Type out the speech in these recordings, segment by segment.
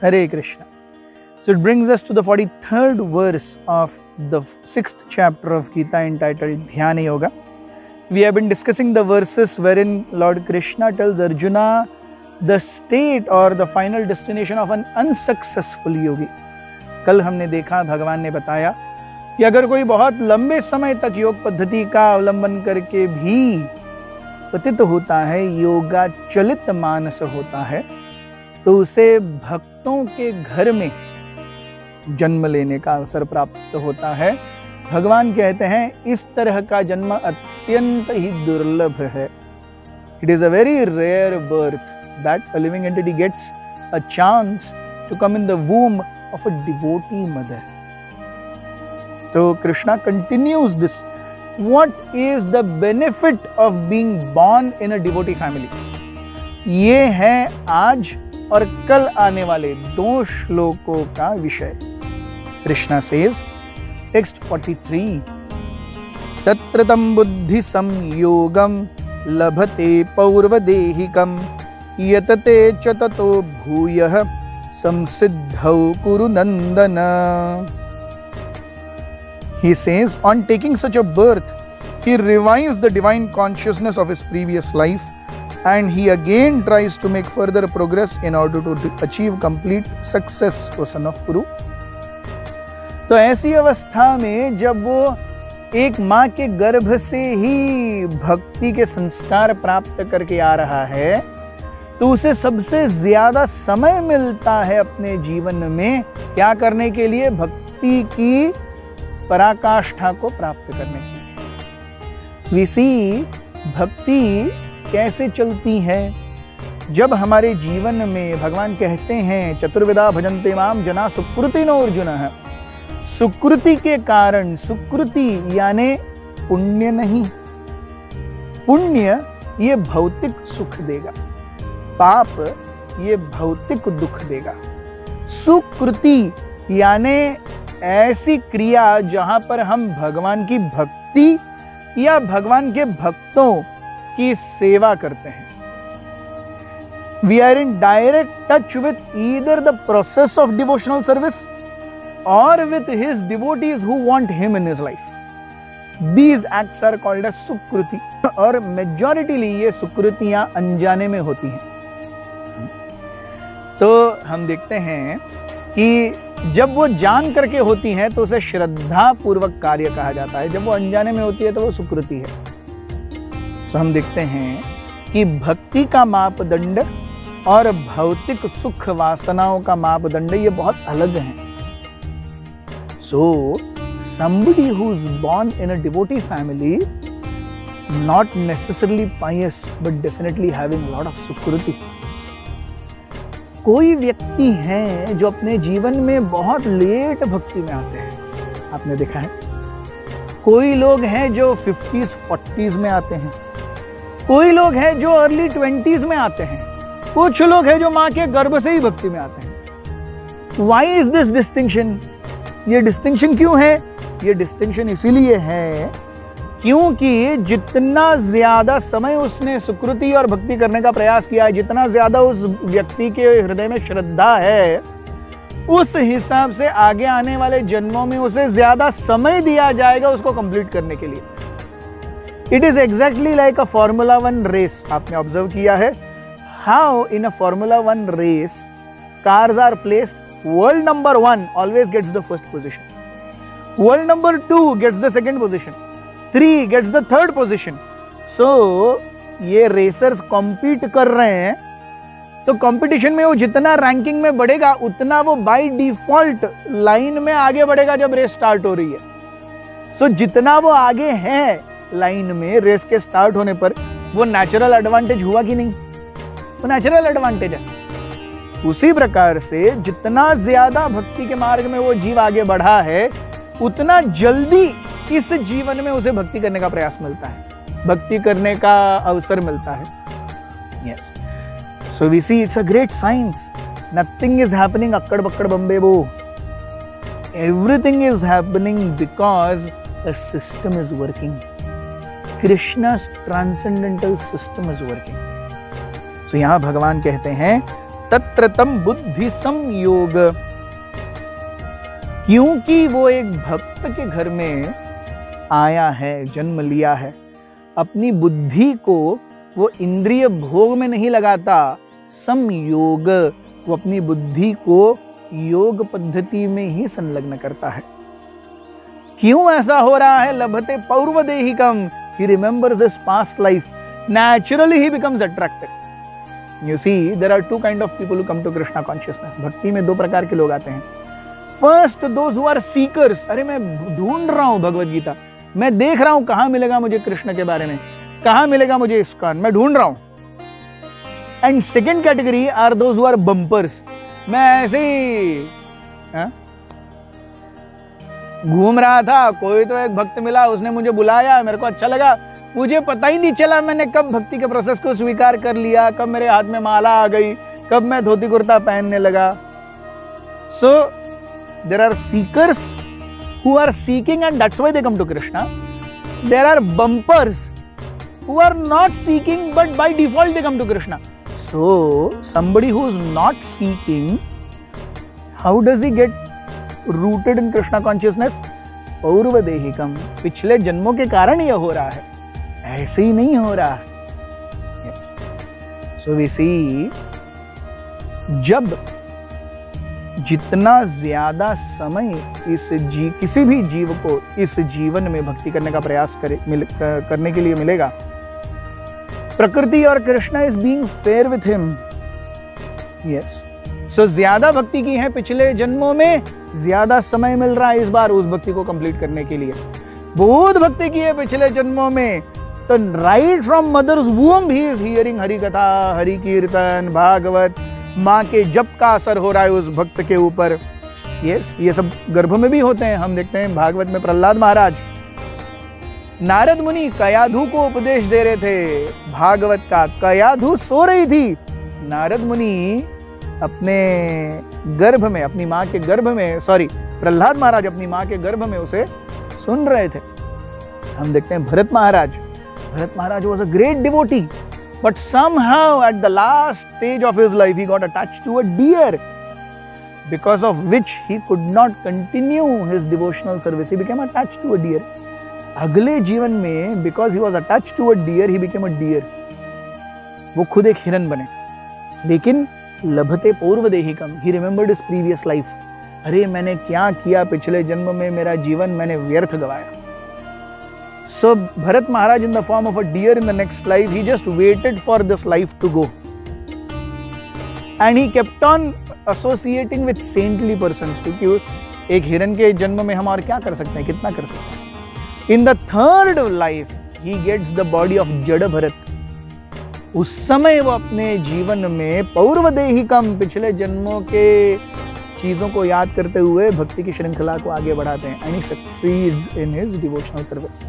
Hare Krishna. So it brings us to the 43rd verse of the 6th chapter of Gita entitled Dhyana Yoga. We have been discussing the verses wherein Lord Krishna tells Arjuna the state or the final destination of an unsuccessful yogi. कल हमने देखा, भगवान ने बताया कि अगर कोई बहुत लंबे समय तक योग पद्धति का अवलंबन करके भी पतित होता है, योगाचलित मानस होता है, तो उसे भक्तों के घर में जन्म लेने का अवसर प्राप्त होता है। भगवान कहते हैं इस तरह का जन्म अत्यंत ही दुर्लभ है। It is a very rare birth that a living entity gets a chance to come in the womb of a devotee mother. तो Krishna continues this, what is the benefit of being born in a devotee family. ये है आज और कल आने वाले 2 श्लोकों का विषय। कृष्णा सेज, टेक्स्ट 43, तत्र तं बुद्धि संयोगं लभते पौर्वदेहिकं यतते च ततो भूयः संसिद्धौ कुरु नंदन। He says, on taking such a birth, he revives the divine consciousness of his previous life and he again tries to make further progress in order to achieve complete success, O son of Kuru. तो ऐसी अवस्था में जब वो एक माँ के गर्भ से ही भक्ति के संस्कार प्राप्त करके आ रहा है, तो उसे सबसे ज्यादा समय मिलता है अपने जीवन में क्या करने के लिए? भक्ति की पराकाष्ठा को प्राप्त करने के लिए। We see, भक्ति कैसे चलती है? जब हमारे जीवन में भगवान कहते हैं चतुर्विधा भजन्ते माम जना सुकृतिनो अर्जुनः, सुकृति के कारण, सुकृति यानी पुण्य नहीं, पुण्य ये भौतिक सुख देगा, पाप ये भौतिक दुख देगा। सुकृति यानी ऐसी क्रिया जहां पर हम भगवान की भक्ति या भगवान के भक्तों की सेवा करते हैं। We are in direct touch with either the process of devotional service or with his devotees who want him in his life. These acts are called as सुकृति, और मेजॉरिटीली ये सुकृतियां अनजाने में होती हैं। तो हम देखते हैं कि जब वो जान करके होती हैं तो उसे श्रद्धा पूर्वक कार्य कहा जाता है, जब वो अनजाने में होती है तो वो सुकृति है। तो हम देखते हैं कि भक्ति का मापदंड और भौतिक सुख वासनाओं का मापदंड ये बहुत अलग हैं। So, somebody who's born in a devotee family, not necessarily pious, but definitely having a lot of sukruti. कोई व्यक्ति हैं जो अपने जीवन में बहुत लेट भक्ति में आते हैं, आपने देखा है। कोई लोग हैं जो 50s 40s में आते हैं, कोई लोग हैं जो अर्ली 20s में आते हैं, कुछ लोग हैं जो माँ के गर्भ से ही भक्ति में आते हैं। Why is this distinction? ये डिस्टिंक्शन क्यों है? ये डिस्टिंक्शन इसीलिए है क्योंकि जितना ज्यादा समय उसने सुकृति और भक्ति करने का प्रयास किया है, जितना ज्यादा उस व्यक्ति के हृदय में श्रद्धा है, उस हिसाब से आगे आने वाले जन्मों में उसे ज्यादा समय दिया जाएगा उसको कंप्लीट करने के लिए। It is exactly like a formula 1 race. आपने ऑब्जर्व किया है how in a formula 1 race cars are placed. World number 1 always gets the first position. World number 2 gets the second position. 3 gets the third position. So ये racers compete कर रहे हैं, तो competition में वो जितना रैंकिंग में बढ़ेगा उतना वो बाय डिफॉल्ट लाइन में आगे बढ़ेगा जब रेस स्टार्ट हो रही है। सो जितना वो आगे है लाइन में रेस के स्टार्ट होने पर, वो नेचुरल एडवांटेज हुआ कि नहीं? वो नेचुरल एडवांटेज है। उसी प्रकार से जितना ज्यादा भक्ति के मार्ग में वो जीव आगे बढ़ा है, उतना जल्दी इस जीवन में उसे भक्ति करने का प्रयास मिलता है, भक्ति करने का अवसर मिलता है। Yes, so we see it's a great science. Nothing is happening अक्कड़ बक्कड़ बम्बे बो। Everything is happening because the system is working. Krishna's transcendental system is working. So यहां भगवान कहते हैं तत्र तम बुद्धि संयोग, क्योंकि वो एक भक्त के घर में आया है, जन्म लिया है, अपनी बुद्धि को वो इंद्रिय भोग में नहीं लगाता, संयोग, वो अपनी बुद्धि को योग पद्धति में ही संलग्न करता है। क्यों ऐसा हो रहा है? लभते पौर्वदेहिकम, he remembers his past life, naturally he becomes attracted. You see, there are two kind of people who come to Krishna consciousness. भक्ति में दो प्रकार के लोग आते हैं। First, those who are seekers. अरे मैं ढूंढ रहा हूँ भगवद गीता, मैं देख रहा हूँ कहाँ मिलेगा मुझे कृष्ण के बारे में, कहाँ मिलेगा मुझे इस्कॉन, मैं ढूंढ रहा हूँ। And second category are those who are bumpers. मैं ऐसे ही घूम रहा था, कोई तो एक भक्त मिला, उसने मुझे बुलाया, मेरे को अच्छा लगा, मुझे पता ही नहीं चला मैंने कब भक्ति के प्रोसेस को स्वीकार कर लिया, कब मेरे हाथ में माला आ गई, कब मैं धोती कुर्ता पहनने लगा। So there are seekers who are seeking and that's why they come to Krishna. There are bumpers who are not seeking but by default they come to Krishna. So somebody who is not seeking, how does he get rooted in Krishna consciousness? पौर्वदेहिकम, पिछले जन्मों के कारण यह हो रहा है, ऐसे ही नहीं हो रहा है। Yes. So we see, जब जितना ज्यादा समय किसी भी जीव को इस जीवन में भक्ति करने का प्रयास करने के लिए मिलेगा, प्रकृति और Krishna is being fair with him. Yes, so ज्यादा भक्ति की है पिछले जन्मों में, ज्यादा समय मिल रहा है इस बार उस भक्ति को कंप्लीट करने के लिए। बहुत भक्ति की है पिछले जन्मों में, तो right from mother's womb he is hearing Hari katha, Hari कीर्तन, भागवत, माँ के जप का असर हो रहा है उस भक्त के ऊपर। यस, ये सब गर्भ में भी होते हैं। हम देखते हैं भागवत में प्रहलाद महाराज, नारद मुनि कयाधु को उपदेश दे रहे थे भागवत का, कयाधु सो रही थी, नारद मुनि अपने गर्भ में, अपनी माँ के गर्भ में, प्रहलाद महाराज अपनी माँ के गर्भ में उसे सुन रहे थे। हम देखते हैं भरत महाराज was a great devotee, but somehow at the last stage of his life he got attached to a deer, because of which he could not continue his devotional service. He became attached to a deer. अगले जीवन में because he was attached to a deer, he became a deer. वो खुद एक हिरन बने, लेकिन लभते पौर्वदेहिकम, he remembered his previous life. अरे मैंने क्या किया पिछले जन्म में, मेरा जीवन मैंने व्यर्थ गवाया। So Bharat Maharaj, in the form of a deer in the next life, he just waited for this life to go, and he kept on associating with saintly persons. क्योंकि एक हिरन के जन्म में हम और क्या कर सकते हैं, कितना कर सकते हैं। In the third life, he gets the body of Jada Bharat. उस समय वो अपने जीवन में पौर्वदेहिकम, पिछले जन्मों के चीजों को याद करते हुए भक्ति की श्रृंखला को आगे बढ़ाते हैं, and he succeeds in his devotional service.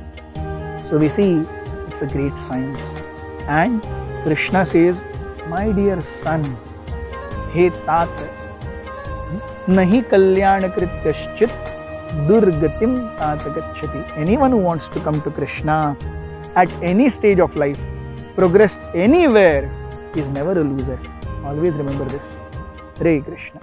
So we see it's a great science. And Krishna says, my dear son, हे तात, नहीं कल्याण कृत कश्चित दुर्गतिम तात गच्छति. Anyone who wants to come to Krishna at any stage of life, progressed anywhere, is never a loser. Always remember this. Hare Krishna.